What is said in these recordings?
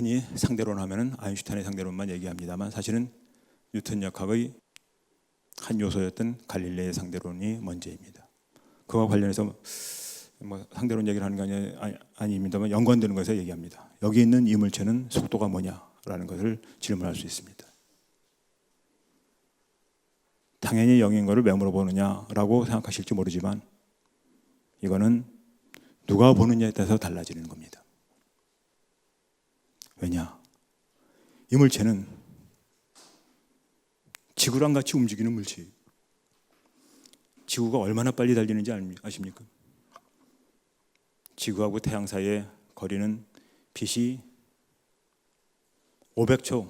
흔히 상대론 하면은 아인슈타인의 상대론만 얘기합니다만 사실은 뉴턴 역학의 한 요소였던 갈릴레이의 상대론이 먼저입니다. 그와 관련해서 뭐 상대론 얘기를 하는 게 아닙니다만 연관되는 것에서 얘기합니다. 여기 있는 이물체는 속도가 뭐냐라는 것을 질문할 수 있습니다. 당연히 0인 것을 왜 물어보느냐라고 생각하실지 모르지만 이거는 누가 보느냐에 따라서 달라지는 겁니다. 왜냐? 이물체는 지구랑 같이 움직이는 물체예요. 지구가 얼마나 빨리 달리는지 아십니까? 지구하고 태양 사이의 거리는 빛이 500초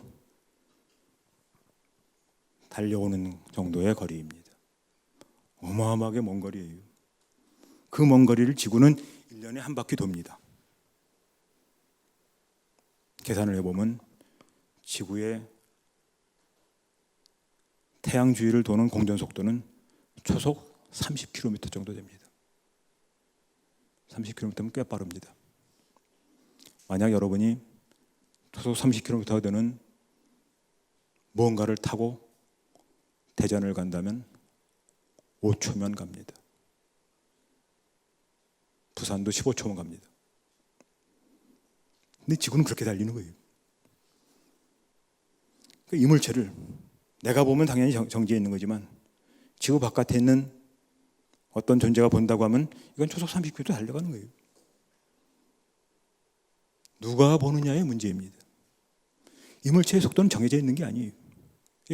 달려오는 정도의 거리입니다. 어마어마하게 먼 거리예요. 그 먼 거리를 지구는 1년에 한 바퀴 돕니다. 계산을 해보면 지구의 태양 주위를 도는 공전 속도는 초속 30km 정도 됩니다. 30km면 꽤 빠릅니다. 만약 여러분이 초속 30km 되는 무언가를 타고 대전을 간다면 5초면 갑니다. 부산도 15초면 갑니다. 근데 지구는 그렇게 달리는 거예요. 그 이물체를 내가 보면 당연히 정지해 있는 거지만 지구 바깥에 있는 어떤 존재가 본다고 하면 이건 초속 30km 달려가는 거예요. 누가 보느냐의 문제입니다. 이물체의 속도는 정해져 있는 게 아니에요.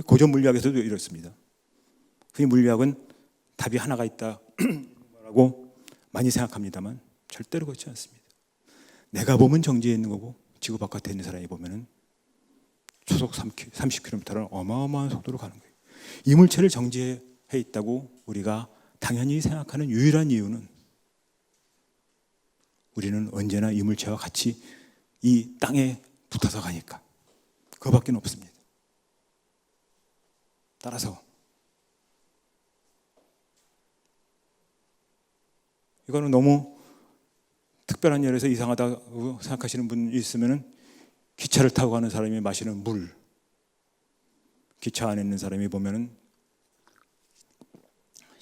고전 물리학에서도 이렇습니다. 흔히 물리학은 답이 하나가 있다라고 많이 생각합니다만 절대로 그렇지 않습니다. 내가 보면 정지해 있는 거고 지구 바깥에 있는 사람이 보면은 초속 30km를 어마어마한 속도로 가는 거예요. 이물체를 정지해 있다고 우리가 당연히 생각하는 유일한 이유는 우리는 언제나 이물체와 같이 이 땅에 붙어서 가니까 그거밖에 없습니다. 따라서 이거는 너무 특별한 예라서 이상하다고 생각하시는 분이 있으면 기차를 타고 가는 사람이 마시는 물, 기차 안에 있는 사람이 보면은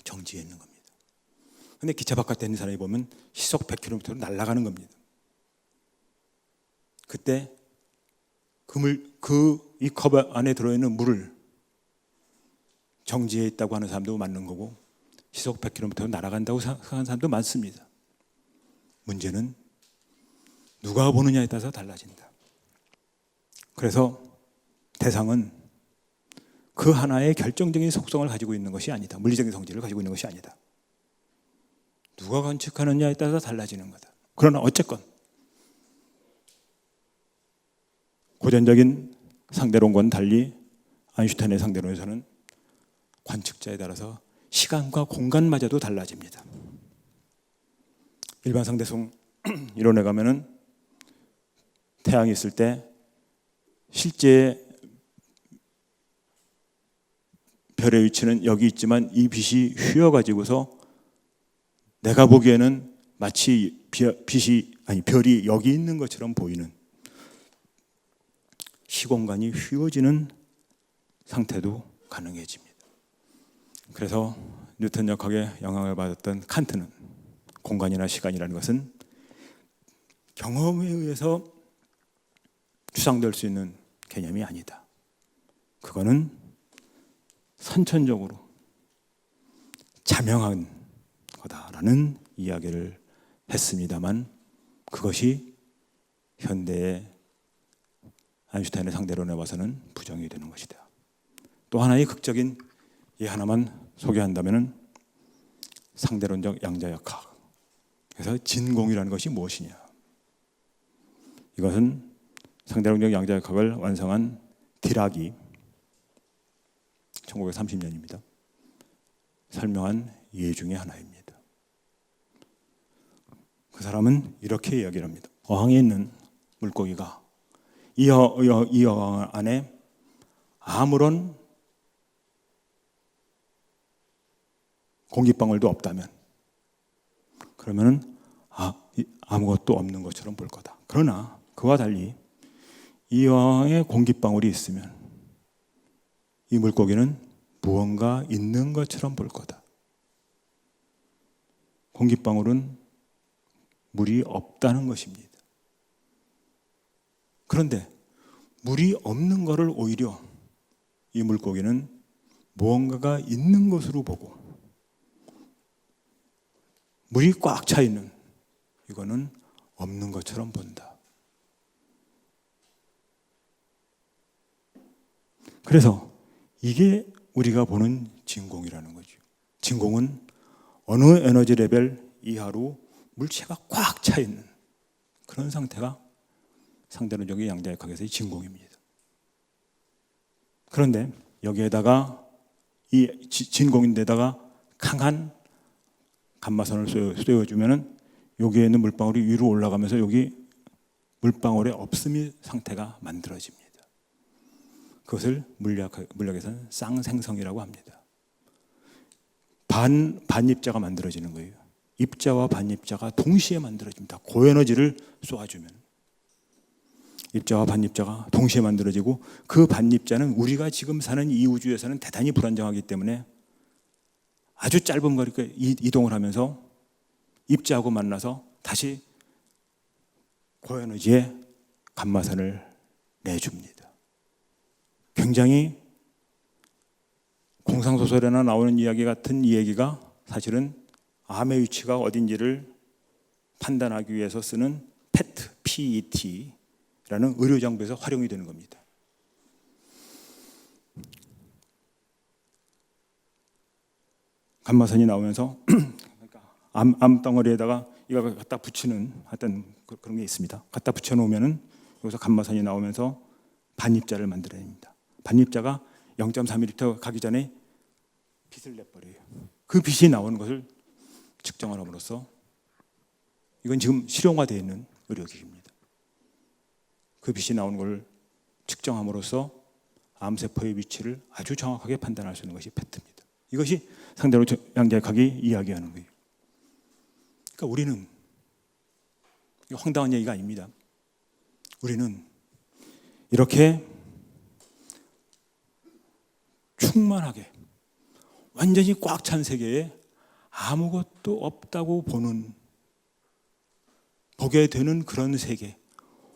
정지해 있는 겁니다. 근데 기차 바깥에 있는 사람이 보면 시속 100km로 날아가는 겁니다. 그때 이 컵 안에 들어있는 물을 정지해 있다고 하는 사람도 맞는 거고 시속 100km로 날아간다고 생각하는 사람도 많습니다. 문제는 누가 보느냐에 따라서 달라진다. 그래서 대상은 그 하나의 결정적인 속성을 가지고 있는 것이 아니다. 물리적인 성질을 가지고 있는 것이 아니다. 누가 관측하느냐에 따라서 달라지는 거다. 그러나 어쨌건 고전적인 상대론과는 달리 아인슈타인의 상대론에서는 관측자에 따라서 시간과 공간마저도 달라집니다. 일반 상대성 이론에 가면은 태양이 있을 때 실제 별의 위치는 여기 있지만 이 빛이 휘어가지고서 내가 보기에는 마치 별이 여기 있는 것처럼 보이는 시공간이 휘어지는 상태도 가능해집니다. 그래서 뉴턴 역학에 영향을 받았던 칸트는 공간이나 시간이라는 것은 경험에 의해서 추상될 수 있는 개념이 아니다. 그거는 선천적으로 자명한 거다라는 이야기를 했습니다만 그것이 현대의 아인슈타인의 상대론에 와서는 부정이 되는 것이다. 또 하나의 극적인 예 하나만 소개한다면 상대론적 양자역학. 그래서 진공이라는 것이 무엇이냐? 이것은 상대론적 양자역학을 완성한 디락이 1930년입니다. 설명한 예 중에 하나입니다. 그 사람은 이렇게 이야기를 합니다. 어항에 있는 물고기가 이 어항 안에 아무런 공기방울도 없다면 그러면은 아무것도 없는 것처럼 볼 거다. 그러나 그와 달리 이왕에 공기방울이 있으면 이 물고기는 무언가 있는 것처럼 볼 거다. 공기방울은 물이 없다는 것입니다. 그런데 물이 없는 것을 오히려 이 물고기는 무언가가 있는 것으로 보고, 물이 꽉 차 있는 이거는 없는 것처럼 본다. 그래서 이게 우리가 보는 진공이라는 거죠. 진공은 어느 에너지 레벨 이하로 물체가 꽉 차 있는 그런 상태가 상대론적인 양자역학에서의 진공입니다. 그런데 여기에다가 이 진공인데다가 강한 감마선을 쏘여주면은 여기에 있는 물방울이 위로 올라가면서 여기 물방울의 없음이 상태가 만들어집니다. 그것을 물리학에서는 쌍생성이라고 합니다. 반입자가 만들어지는 거예요. 입자와 반입자가 동시에 만들어집니다. 고에너지를 쏘아주면 입자와 반입자가 동시에 만들어지고, 그 반입자는 우리가 지금 사는 이 우주에서는 대단히 불안정하기 때문에 아주 짧은 거리를 이동을 하면서 입자하고 만나서 다시 고에너지의 감마선을 내줍니다. 굉장히 공상소설에나 나오는 이야기 같은 이 얘기가 사실은 암의 위치가 어딘지를 판단하기 위해서 쓰는 PET라는 의료장비에서 활용이 되는 겁니다. 감마선이 나오면서 암덩어리에다가 이거 갖다 붙이는 하여튼 그런 게 있습니다. 갖다 붙여놓으면은 여기서 감마선이 나오면서 반입자를 만들어냅니다. 반입자가 0.3mm 가기 전에 빛을 내버려요. 그 빛이 나오는 것을 측정함으로써, 이건 지금 실용화되어 있는 의료기기입니다. 그 빛이 나오는 걸 측정함으로써 암세포의 위치를 아주 정확하게 판단할 수 있는 것이 PET입니다. 이것이 상대로 양자역학이 이야기하는 거예요. 그러니까 우리는, 황당한 얘기가 아닙니다. 우리는 이렇게 충만하게 완전히 꽉 찬 세계에 아무것도 없다고 보게 되는 그런 세계,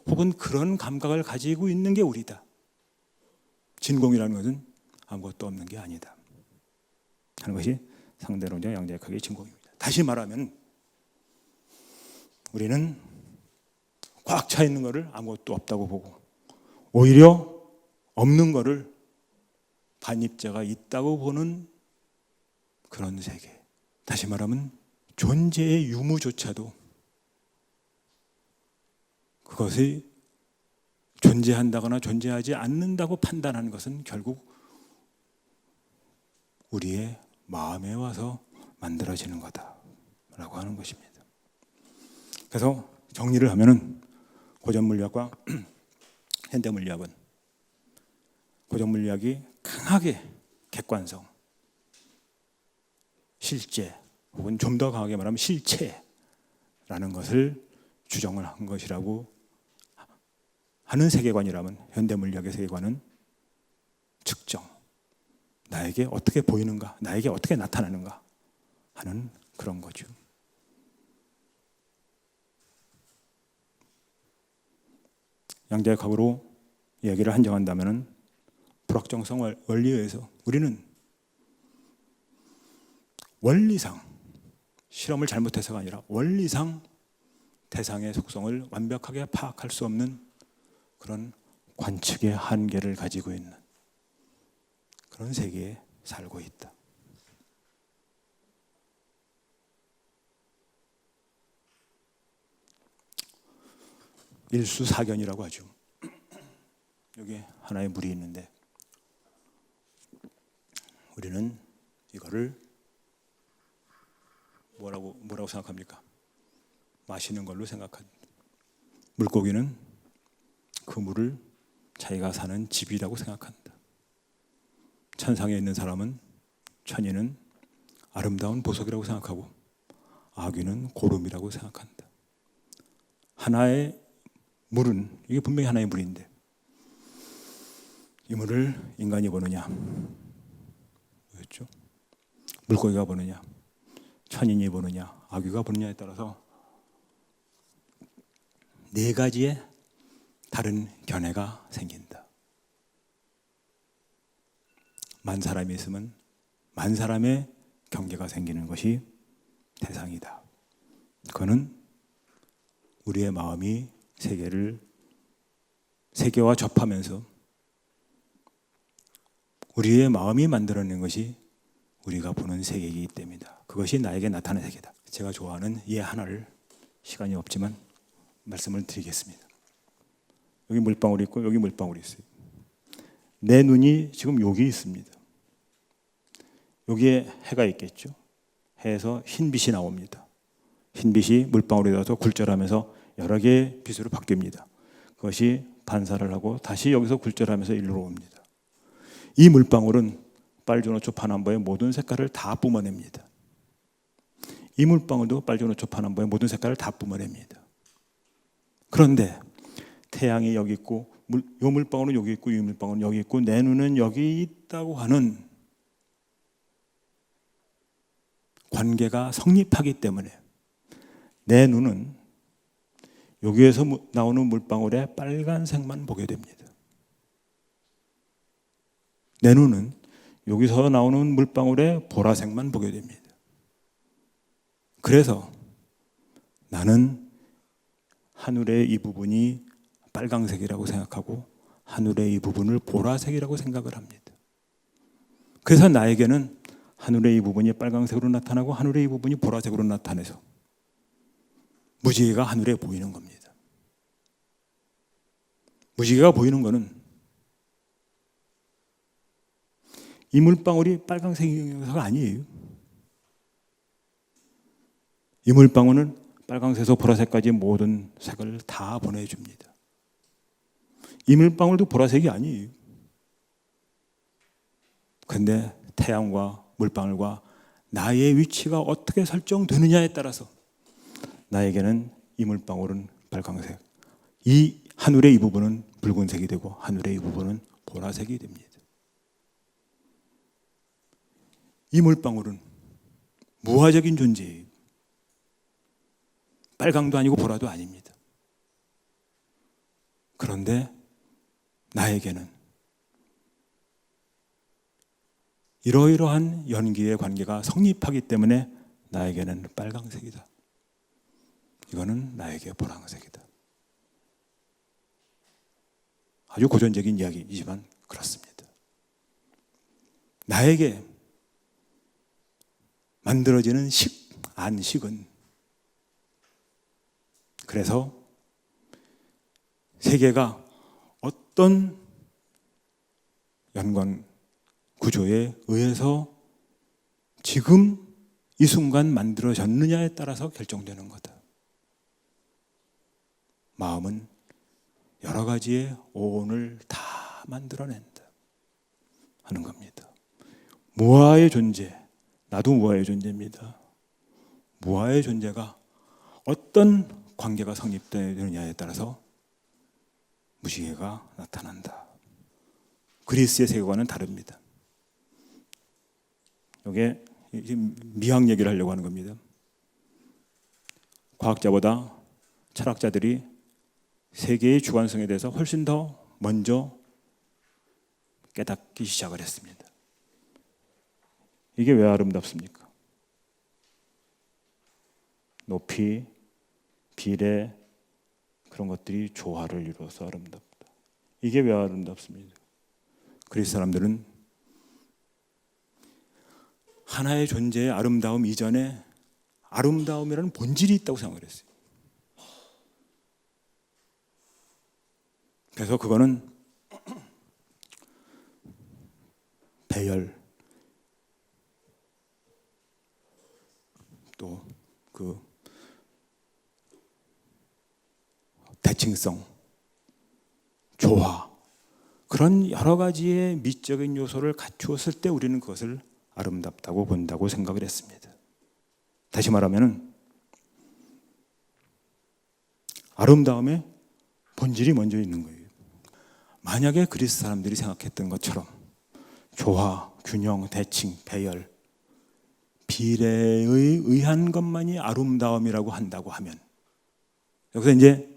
혹은 그런 감각을 가지고 있는 게 우리다. 진공이라는 것은 아무것도 없는 게 아니다 하는 것이 상대론적 양자역학의 진공입니다. 다시 말하면 우리는 꽉 차 있는 것을 아무것도 없다고 보고, 오히려 없는 것을 반입자가 있다고 보는 그런 세계. 다시 말하면 존재의 유무조차도 그것이 존재한다거나 존재하지 않는다고 판단하는 것은 결국 우리의 마음에 와서 만들어지는 거다라고 하는 것입니다. 그래서 정리를 하면은 고전 물리학과 현대 물리학은, 고전 물리학이 강하게 객관성, 실제, 혹은 좀 더 강하게 말하면 실체라는 것을 주장을 한 것이라고 하는 세계관이라면, 현대 물리학의 세계관은 측정, 나에게 어떻게 보이는가, 나에게 어떻게 나타나는가 하는 그런 거죠. 양자역학으로 이야기를 한정한다면 불확정성 원리에 의해서 우리는 원리상, 실험을 잘못해서가 아니라 원리상 대상의 속성을 완벽하게 파악할 수 없는 그런 관측의 한계를 가지고 있는 그런 세계에 살고 있다. 일수사견이라고 하죠. 여기 하나의 물이 있는데 우리는 이거를 뭐라고 생각합니까? 마시는 걸로 생각합니다. 물고기는 그 물을 자기가 사는 집이라고 생각한다. 천상에 있는 사람은, 천인은 아름다운 보석이라고 생각하고 아귀는 고름이라고 생각한다. 하나의 물은, 이게 분명히 하나의 물인데 이물을 인간이 보느냐, 뭐였죠? 물고기가 보느냐, 천인이 보느냐, 아귀가 보느냐에 따라서 네 가지의 다른 견해가 생긴다. 만 사람이 있으면 만 사람의 경계가 생기는 것이 대상이다. 그거는 우리의 마음이 세계와 접하면서 우리의 마음이 만들어낸 것이 우리가 보는 세계이기 때문이다. 그것이 나에게 나타나는 세계다. 제가 좋아하는 이 하나를 시간이 없지만 말씀을 드리겠습니다. 여기 물방울이 있고 여기 물방울이 있어요. 내 눈이 지금 여기 있습니다. 여기에 해가 있겠죠. 해에서 흰빛이 나옵니다. 흰빛이 물방울에 닿아서 굴절하면서 여러 개의 빛으로 바뀝니다. 그것이 반사를 하고 다시 여기서 굴절하면서 일로 옵니다. 이 물방울은 빨주노초 파남보의 모든 색깔을 다 뿜어냅니다. 이 물방울도 빨주노초 파남보의 모든 색깔을 다 뿜어냅니다. 그런데 태양이 여기 있고 이 물방울은 여기 있고 이 물방울은 여기 있고 내 눈은 여기 있다고 하는 관계가 성립하기 때문에 내 눈은 여기에서 나오는 물방울의 빨간색만 보게 됩니다. 내 눈은 여기서 나오는 물방울의 보라색만 보게 됩니다. 그래서 나는 하늘의 이 부분이 빨강색이라고 생각하고 하늘의 이 부분을 보라색이라고 생각을 합니다. 그래서 나에게는 하늘의 이 부분이 빨강색으로 나타나고 하늘의 이 부분이 보라색으로 나타나서 무지개가 하늘에 보이는 겁니다. 무지개가 보이는 것은 이 물방울이 빨강색이어서가 아니에요. 이 물방울은 빨강색에서 보라색까지 모든 색을 다 보내줍니다. 이 물방울도 보라색이 아니에요. 그런데 태양과 물방울과 나의 위치가 어떻게 설정되느냐에 따라서 나에게는 이 물방울은 빨강색, 이 하늘의 이 부분은 붉은색이 되고 하늘의 이 부분은 보라색이 됩니다. 이 물방울은 무화적인 존재예요. 빨강도 아니고 보라도 아닙니다. 그런데 나에게는 이러이러한 연기의 관계가 성립하기 때문에 나에게는 빨강색이다. 이거는 나에게 보라색이다. 아주 고전적인 이야기이지만 그렇습니다. 나에게 만들어지는 안식은 그래서 세계가 어떤 연관 구조에 의해서 지금 이 순간 만들어졌느냐에 따라서 결정되는 거다. 마음은 여러 가지의 오온을 다 만들어낸다 하는 겁니다. 무아의 존재, 나도 무아의 존재입니다. 무아의 존재가 어떤 관계가 성립되느냐에 따라서 무지개가 나타난다. 그리스의 세계관은 다릅니다. 이게 미학 얘기를 하려고 하는 겁니다. 과학자보다 철학자들이 세계의 주관성에 대해서 훨씬 더 먼저 깨닫기 시작을 했습니다. 이게 왜 아름답습니까? 높이, 비례 그런 것들이 조화를 이루어서 아름답다. 이게 왜 아름답습니까? 그리스 사람들은 하나의 존재의 아름다움 이전에 아름다움이라는 본질이 있다고 생각을 했어요. 그래서 그거는 배열, 또 그 대칭성, 조화, 그런 여러 가지의 미적인 요소를 갖추었을 때 우리는 그것을 아름답다고 본다고 생각을 했습니다. 다시 말하면 아름다움의 본질이 먼저 있는 거예요. 만약에 그리스 사람들이 생각했던 것처럼 조화, 균형, 대칭, 배열, 비례에 의한 것만이 아름다움이라고 한다고 하면, 여기서 이제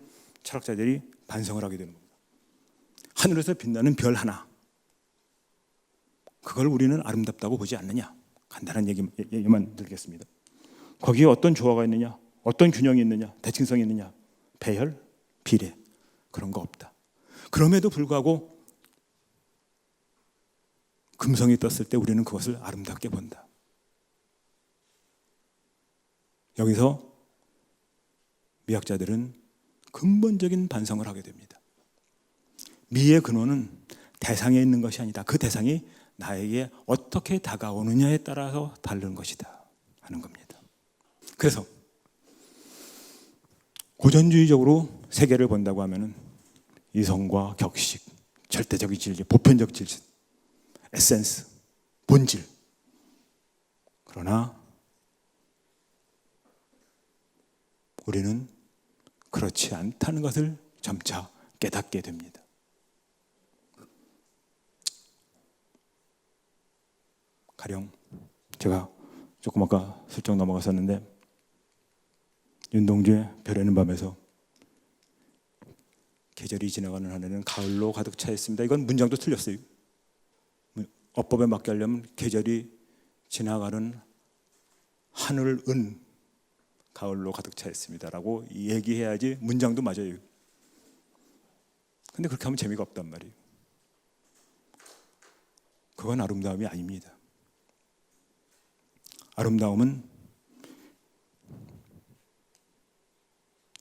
철학자들이 반성을 하게 되는 겁니다. 하늘에서 빛나는 별 하나, 그걸 우리는 아름답다고 보지 않느냐? 간단한 얘기만 드리겠습니다. 거기에 어떤 조화가 있느냐? 어떤 균형이 있느냐? 대칭성이 있느냐? 배열, 비례, 그런 거 없다. 그럼에도 불구하고 금성이 떴을 때 우리는 그것을 아름답게 본다. 여기서 미학자들은 근본적인 반성을 하게 됩니다. 미의 근원은 대상에 있는 것이 아니다. 그 대상이 나에게 어떻게 다가오느냐에 따라서 다른 것이다 하는 겁니다. 그래서 고전주의적으로 세계를 본다고 하면은 이성과 격식, 절대적인 진리, 보편적 진리, 에센스, 본질. 그러나 우리는 그렇지 않다는 것을 점차 깨닫게 됩니다. 가령 제가 조금 아까 슬쩍 넘어갔었는데 윤동주의 별에는 밤에서 계절이 지나가는 하늘은 가을로 가득 차 있습니다. 이건 문장도 틀렸어요. 어법에 맞게 하려면 계절이 지나가는 하늘은 가을로 가득 차 있습니다라고 얘기해야지 문장도 맞아요. 근데 그렇게 하면 재미가 없단 말이에요. 그건 아름다움이 아닙니다. 아름다움은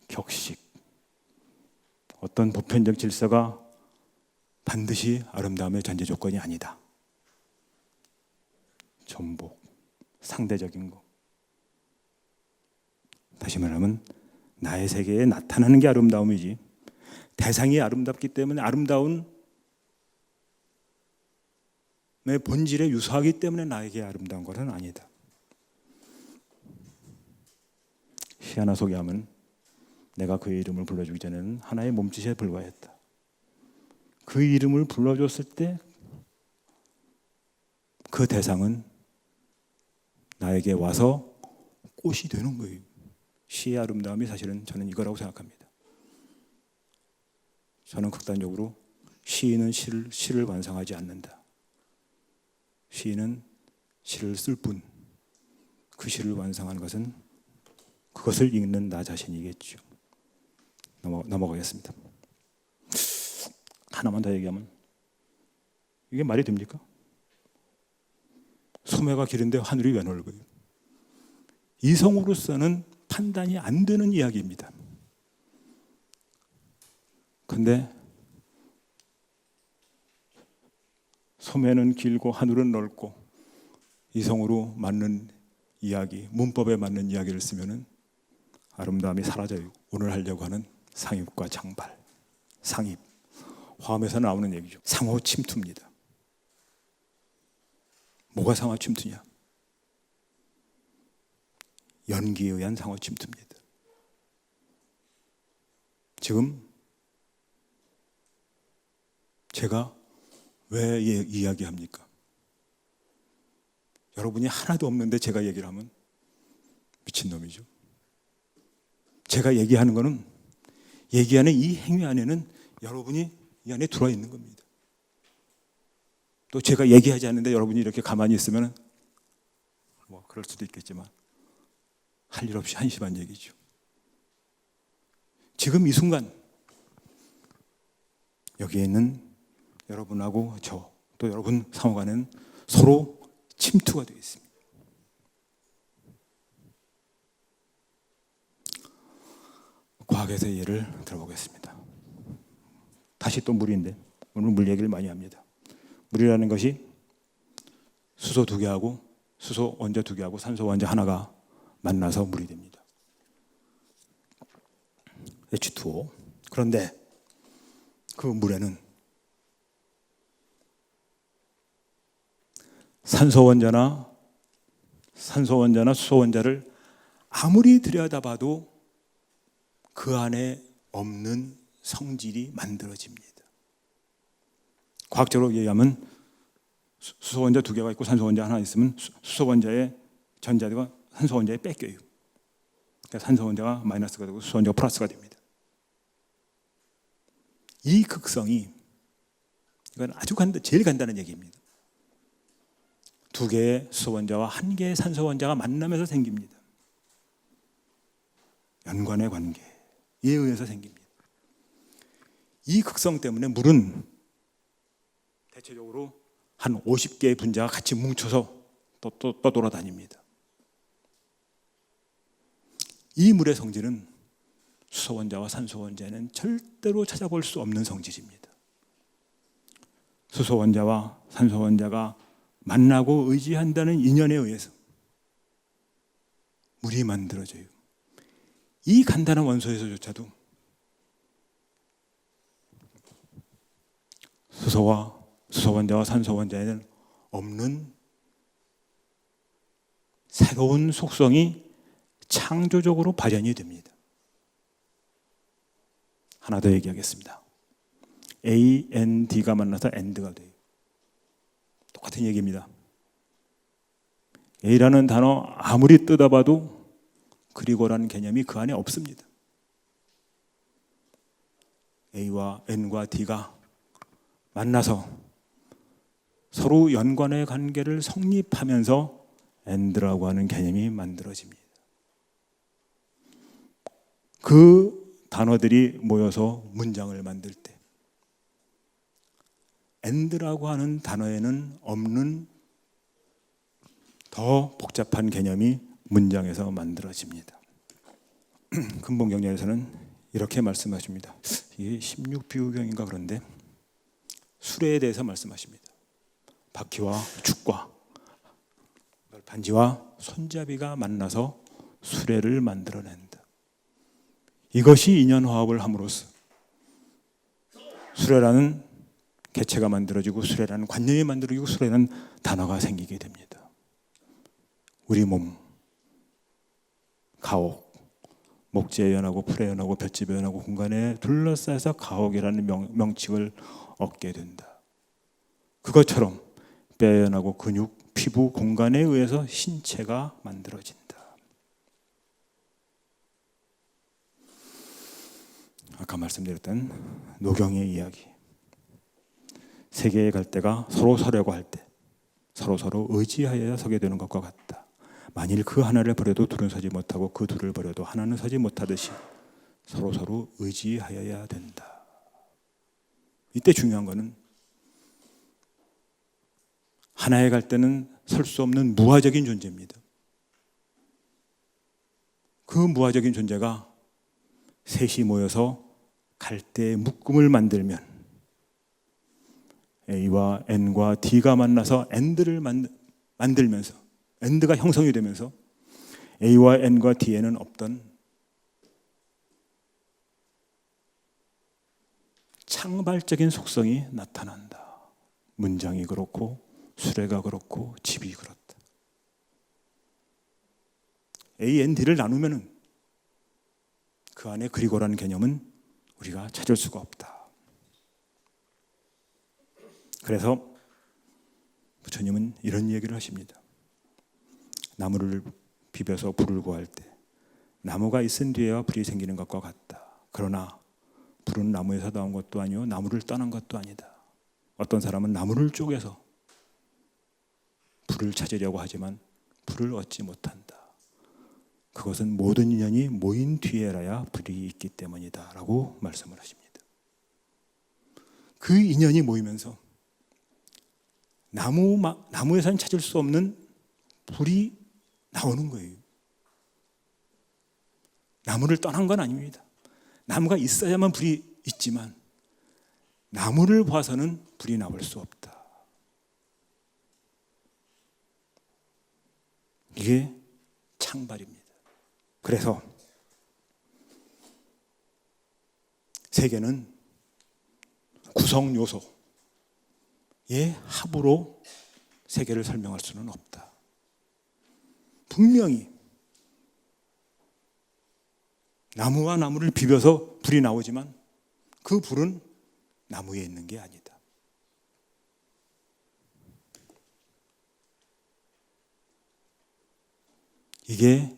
격식, 어떤 보편적 질서가 반드시 아름다움의 전제 조건이 아니다. 전복, 상대적인 거. 다시 말하면 나의 세계에 나타나는 게 아름다움이지, 대상이 아름답기 때문에 아름다움의 본질에 유사하기 때문에 나에게 아름다운 것은 아니다. 시 하나 소개하면 내가 그의 이름을 불러주기 전에는 하나의 몸짓에 불과했다. 그 이름을 불러줬을 때 그 대상은 나에게 와서 꽃이 되는 거예요. 시의 아름다움이 사실은 저는 이거라고 생각합니다. 저는 극단적으로 시인은 시를 완성하지 않는다. 시인은 시를 쓸 뿐, 그 시를 완성한 것은 그것을 읽는 나 자신이겠죠. 넘어가겠습니다. 하나만 더 얘기하면 이게 말이 됩니까? 소매가 길은데 하늘이 왜 넓어요? 이성으로서는 판단이 안 되는 이야기입니다. 근데 소매는 길고 하늘은 넓고 이성으로 맞는 이야기, 문법에 맞는 이야기를 쓰면은 아름다움이 사라져요. 오늘 하려고 하는 상입과 장발. 상입, 화음에서 나오는 얘기죠. 상호 침투입니다. 뭐가 상호 침투냐? 연기에 의한 상호 침투입니다. 지금 제가 왜 이야기합니까? 여러분이 하나도 없는데 제가 얘기를 하면 미친놈이죠. 제가 얘기하는 거는, 얘기하는 이 행위 안에는 여러분이 이 안에 들어와 있는 겁니다. 또 제가 얘기하지 않는데 여러분이 이렇게 가만히 있으면 뭐 그럴 수도 있겠지만 할 일 없이 한심한 얘기죠. 지금 이 순간 여기에 있는 여러분하고 저, 또 여러분 상호간에는 서로 침투가 되어 있습니다. 과학에서의 예를 들어보겠습니다. 다시 또 물인데, 오늘 물 얘기를 많이 합니다. 물이라는 것이 수소 2개하고 수소 원자 2개하고 산소 원자 하나가 만나서 물이 됩니다. H2O. 그런데 그 물에는 산소 원자나 수소 원자를 아무리 들여다봐도 그 안에 없는 성질이 만들어집니다. 과학적으로 얘기하면 수소 원자 2개가 있고 산소 원자 하나 있으면 수소 원자의 전자가 산소 원자에 뺏겨요. 그러니까 산소 원자가 마이너스가 되고 수소 원자가 플러스가 됩니다. 이 극성이, 이건 아주 제일 간단한 얘기입니다. 2개의 수소 원자와 1개의 산소 원자가 만나면서 생깁니다. 연관의 관계에 의해서 생깁니다. 이 극성 때문에 물은 대체적으로 한 50개의 분자가 같이 뭉쳐서 또 돌아다닙니다. 이 물의 성질은 수소 원자와 산소 원자에는 절대로 찾아볼 수 없는 성질입니다. 수소 원자와 산소 원자가 만나고 의지한다는 인연에 의해서 물이 만들어져요. 이 간단한 원소에서조차도 수소 원자와 산소 원자에는 없는 새로운 속성이 창조적으로 발현이 됩니다. 하나 더 얘기하겠습니다. A, N, D가 만나서 AND가 돼요. 똑같은 얘기입니다. A라는 단어 아무리 뜯어봐도 그리고라는 개념이 그 안에 없습니다. A와 N과 D가 만나서 서로 연관의 관계를 성립하면서 AND라고 하는 개념이 만들어집니다. 그 단어들이 모여서 문장을 만들 때 AND라고 하는 단어에는 없는 더 복잡한 개념이 문장에서 만들어집니다. 근본경전에서는 이렇게 말씀하십니다. 이게 16비유경인가 그런데 수레에 대해서 말씀하십니다. 바퀴와 축과 반지와 손잡이가 만나서 수레를 만들어낸다. 이것이 인연화합을 함으로써 수레라는 개체가 만들어지고 수레라는 관념이 만들어지고 수레라는 단어가 생기게 됩니다. 우리 몸, 가옥, 목지에 연하고 풀에 연하고 볏짚에 연하고 공간에 둘러싸여서 가옥이라는 명칭을 얻게 된다. 그것처럼 뼈에 연하고 근육, 피부, 공간에 의해서 신체가 만들어진다. 아까 말씀드렸던 노경의 이야기. 세계에 갈 때가 서로 서려고 할 때 서로 의지하여야 서게 되는 것과 같다. 만일 그 하나를 버려도 둘은 서지 못하고 그 둘을 버려도 하나는 서지 못하듯이 서로 의지하여야 된다. 이때 중요한 것은 하나에 갈 때는 설 수 없는 무화적인 존재입니다. 그 무화적인 존재가 셋이 모여서 갈대의 묶음을 만들면 A와 N과 D가 만나서 AND를 만들면서 AND가 형성이 되면서 A와 N과 D에는 없던 창발적인 속성이 나타난다. 문장이 그렇고 수레가 그렇고 집이 그렇다. A, N, D를 나누면 그 안에 그리고라는 개념은 우리가 찾을 수가 없다. 그래서 부처님은 이런 얘기를 하십니다. 나무를 비벼서 불을 구할 때 나무가 있은 뒤에야 불이 생기는 것과 같다. 그러나 불은 나무에서 나온 것도 아니요 나무를 떠난 것도 아니다. 어떤 사람은 나무를 쪼개서 불을 찾으려고 하지만 불을 얻지 못한다. 그것은 모든 인연이 모인 뒤에라야 불이 있기 때문이다 라고 말씀을 하십니다. 그 인연이 모이면서 나무에서는 찾을 수 없는 불이 나오는 거예요. 나무를 떠난 건 아닙니다. 나무가 있어야만 불이 있지만 나무를 봐서는 불이 나올 수 없다. 이게 창발입니다. 그래서 세계는 구성 요소의 합으로 세계를 설명할 수는 없다. 분명히 나무와 나무를 비벼서 불이 나오지만 그 불은 나무에 있는 게 아니다. 이게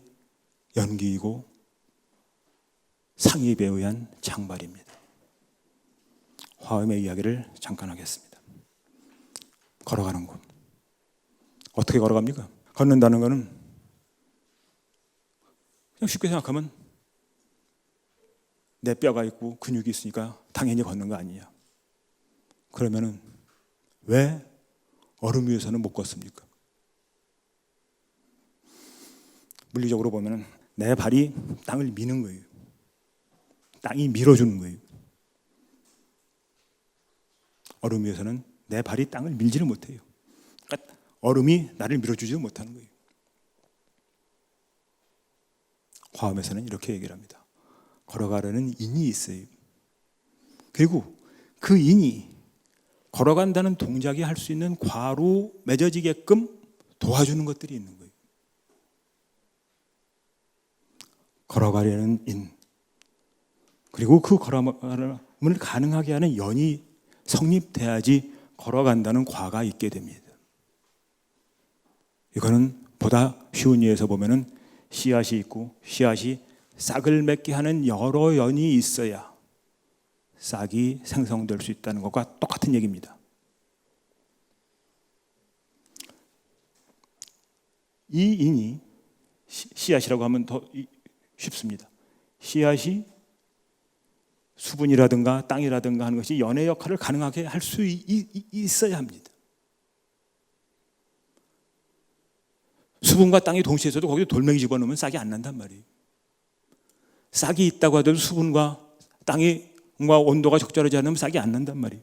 연기이고 상입에 의한 장발입니다. 화음의 이야기를 잠깐 하겠습니다. 걸어가는 곳. 어떻게 걸어갑니까? 걷는다는 것은 그냥 쉽게 생각하면 내 뼈가 있고 근육이 있으니까 당연히 걷는 거 아니냐. 그러면은 왜 얼음 위에서는 못 걷습니까? 물리적으로 보면은 내 발이 땅을 미는 거예요. 땅이 밀어주는 거예요. 얼음 위에서는 내 발이 땅을 밀지를 못해요. 그러니까 얼음이 나를 밀어주지 못하는 거예요. 화엄에서는 이렇게 얘기를 합니다. 걸어가려는 인이 있어요. 그리고 그 인이 걸어간다는 동작이 할 수 있는 과로 맺어지게끔 도와주는 것들이 있는 거예요. 걸어가려는 인, 그리고 그 걸어감을 가능하게 하는 연이 성립돼야지 걸어간다는 과가 있게 됩니다. 이거는 보다 쉬운 예에서 보면은 씨앗이 있고 씨앗이 싹을 맺게 하는 여러 연이 있어야 싹이 생성될 수 있다는 것과 똑같은 얘기입니다. 이 인이 씨앗이라고 하면 더 쉽습니다. 씨앗이 수분이라든가 땅이라든가 하는 것이 연의 역할을 가능하게 할 수 있어야 합니다. 수분과 땅이 동시에 있어도 거기에 돌멩이 집어넣으면 싹이 안 난단 말이에요. 싹이 있다고 하더라도 수분과 땅과 온도가 적절하지 않으면 싹이 안 난단 말이에요.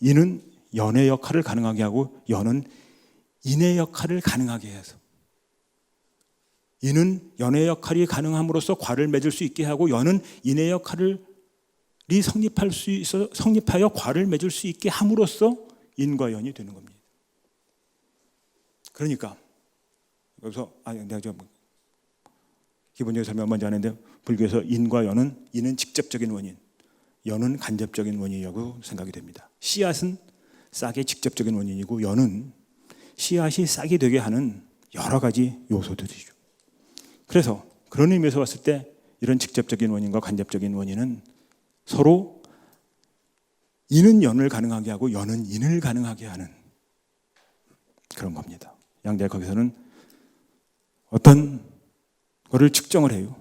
이는 연의 역할을 가능하게 하고 연은 인의 역할을 가능하게 해서, 이는 연의 역할이 가능함으로써 과를 맺을 수 있게 하고 연은 인의 역할이 성립할 수 있어 성립하여 과를 맺을 수 있게 함으로써 인과 연이 되는 겁니다. 그러니까 여기서 내가 좀 기본적인 설명 먼저 하는데, 불교에서 인과 연은, 인은 직접적인 원인, 연은 간접적인 원인이라고 생각이 됩니다. 씨앗은 싹의 직접적인 원인이고 연은 씨앗이 싹이 되게 하는 여러 가지 요소들이죠. 그래서 그런 의미에서 봤을 때 이런 직접적인 원인과 간접적인 원인은 서로 인은 연을 가능하게 하고 연은 인을 가능하게 하는 그런 겁니다. 양자역학에서는 어떤 거를 측정을 해요.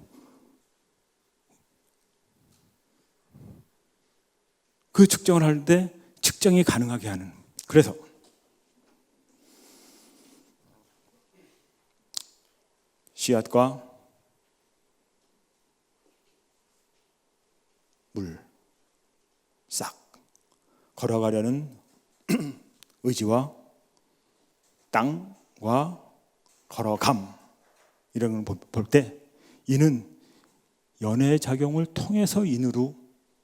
그 측정을 할 때 측정이 가능하게 하는, 그래서 씨앗과 물, 싹, 걸어가려는 의지와 땅과 걸어감, 이런 걸 볼 때 이는 연의 작용을 통해서 인으로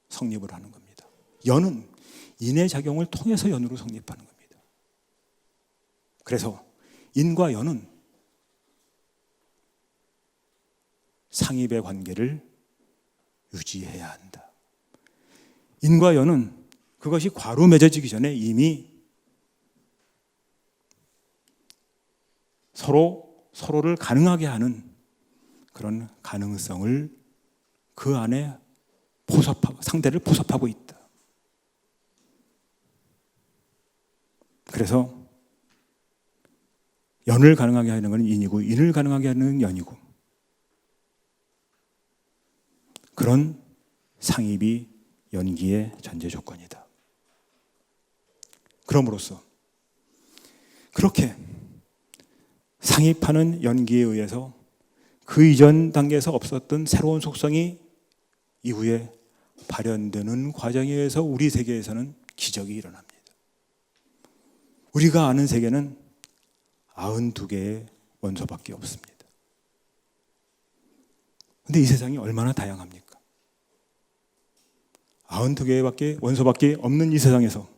성립을 하는 겁니다. 연은 인의 작용을 통해서 연으로 성립하는 겁니다. 그래서 인과 연은 상입의 관계를 유지해야 한다. 인과 연은 그것이 과로 맺어지기 전에 이미 서로를 가능하게 하는 그런 가능성을 그 안에 상대를 포섭하고 있다. 그래서 연을 가능하게 하는 것은 인이고 인을 가능하게 하는 것은 연이고, 그런 상입이 연기의 전제 조건이다. 그럼으로써 그렇게 상입하는 연기에 의해서 그 이전 단계에서 없었던 새로운 속성이 이후에 발현되는 과정에 의해서 우리 세계에서는 기적이 일어납니다. 우리가 아는 세계는 92개의 원소밖에 없습니다. 그런데 이 세상이 얼마나 다양합니까? 92개의 원소밖에 없는 이 세상에서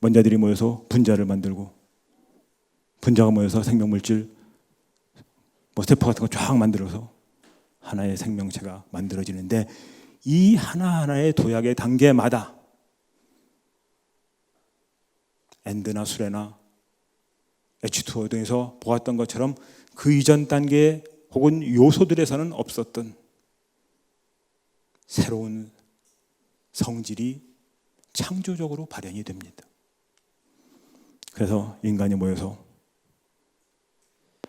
원자들이 모여서 분자를 만들고, 분자가 모여서 생명물질, 세포 같은 거 쫙 만들어서 하나의 생명체가 만들어지는데, 이 하나하나의 도약의 단계마다 엔드나 수레나 H2O 등에서 보았던 것처럼 그 이전 단계 혹은 요소들에서는 없었던 새로운 성질이 창조적으로 발현이 됩니다. 그래서 인간이 모여서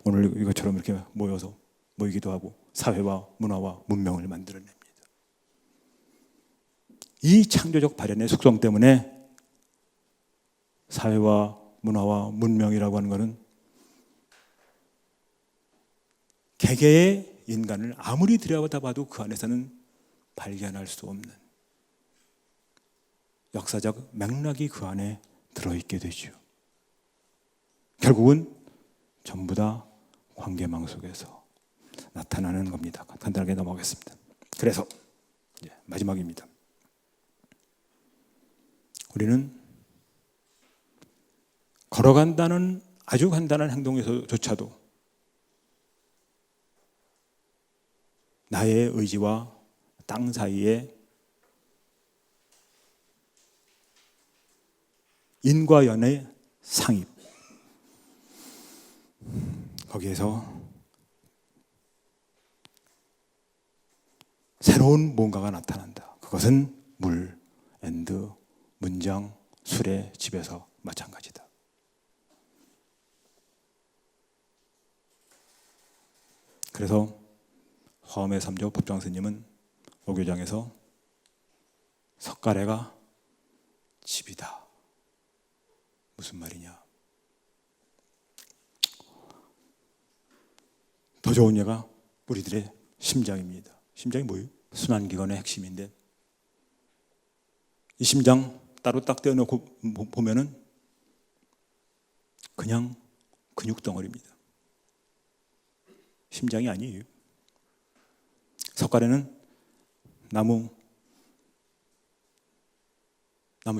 오늘 이것처럼 이렇게 모여서 모이기도 하고 사회와 문화와 문명을 만들어냅니다. 이 창조적 발현의 속성 때문에 사회와 문화와 문명이라고 하는 것은 개개의 인간을 아무리 들여다봐도 그 안에서는 발견할 수 없는 역사적 맥락이 그 안에 들어있게 되죠. 결국은 전부 다 관계망 속에서 나타나는 겁니다. 간단하게 넘어가겠습니다. 그래서 마지막입니다. 우리는 걸어간다는 아주 간단한 행동에서조차도 나의 의지와 땅 사이에 인과 연의 상입, 거기에서 새로운 뭔가가 나타난다. 그것은 물, 엔드, 문장, 술의 집에서 마찬가지다. 그래서 화엄의 3조 법장 스님은 오교장에서 석가래가 집이다. 무슨 말이냐? 더 좋은 예가 우리들의 심장입니다. 심장이 뭐예요? 순환기관의 핵심인데 이 심장 따로 딱 떼어놓고 보면은 그냥 근육 덩어리입니다. 심장이 아니에요. 석가래는 나무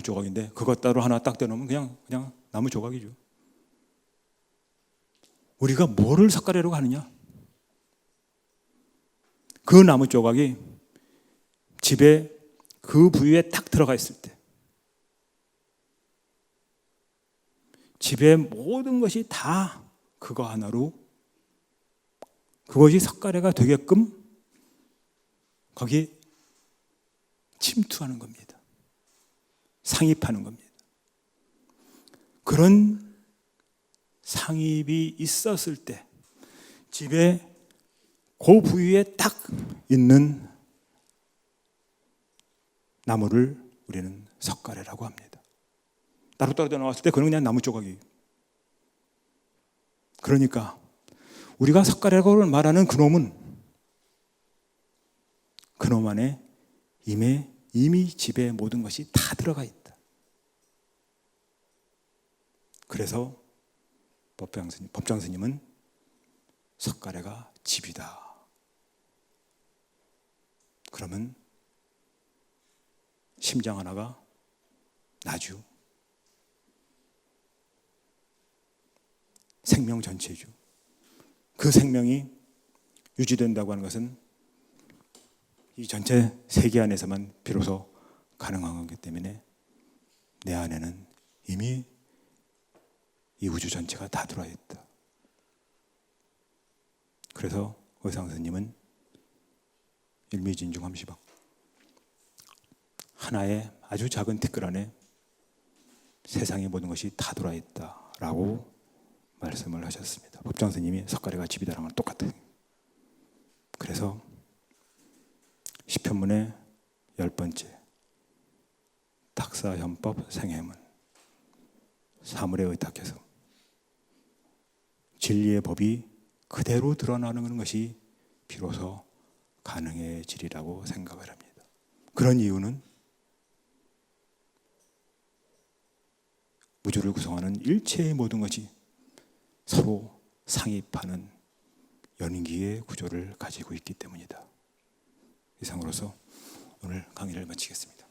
조각인데 그것 따로 하나 딱 떼어놓으면 그냥 나무 조각이죠. 우리가 뭐를 석가래로 가느냐? 그 나무 조각이 집에 그 부위에 딱 들어가 있을 때 집의 모든 것이 다 그거 하나로 그것이 석가래가 되게끔 거기에 침투하는 겁니다. 상입하는 겁니다. 그런 상입이 있었을 때 집에 그 부위에 딱 있는 나무를 우리는 석가래라고 합니다. 따로 떨어져 나왔을 때 그건 그냥 나무 조각이에요. 그러니까 우리가 석가래라고 말하는 그놈은 그놈 안에 이미 집에 모든 것이 다 들어가 있다. 그래서 법장 스님은 석가래가 집이다. 그러면 심장 하나가 나주. 생명 전체죠. 그 생명이 유지된다고 하는 것은 이 전체 세계 안에서만 비로소 가능한 거기 때문에 내 안에는 이미 이 우주 전체가 다 들어와 있다. 그래서 의상 스님은 일미진중함시방 하나의 아주 작은 티끌 안에 세상의 모든 것이 다 들어와 있다라고 말씀을 하셨습니다. 법장 스님이 석가래가 집이다라는 건 똑같아요. 그래서 시편문의 10번째 탁사현법 생해문 사물에 의탁해서 진리의 법이 그대로 드러나는 것이 비로소 가능해지리라고 생각을 합니다. 그런 이유는 우주를 구성하는 일체의 모든 것이 서로 상입하는 연기의 구조를 가지고 있기 때문이다. 이상으로서 오늘 강의를 마치겠습니다.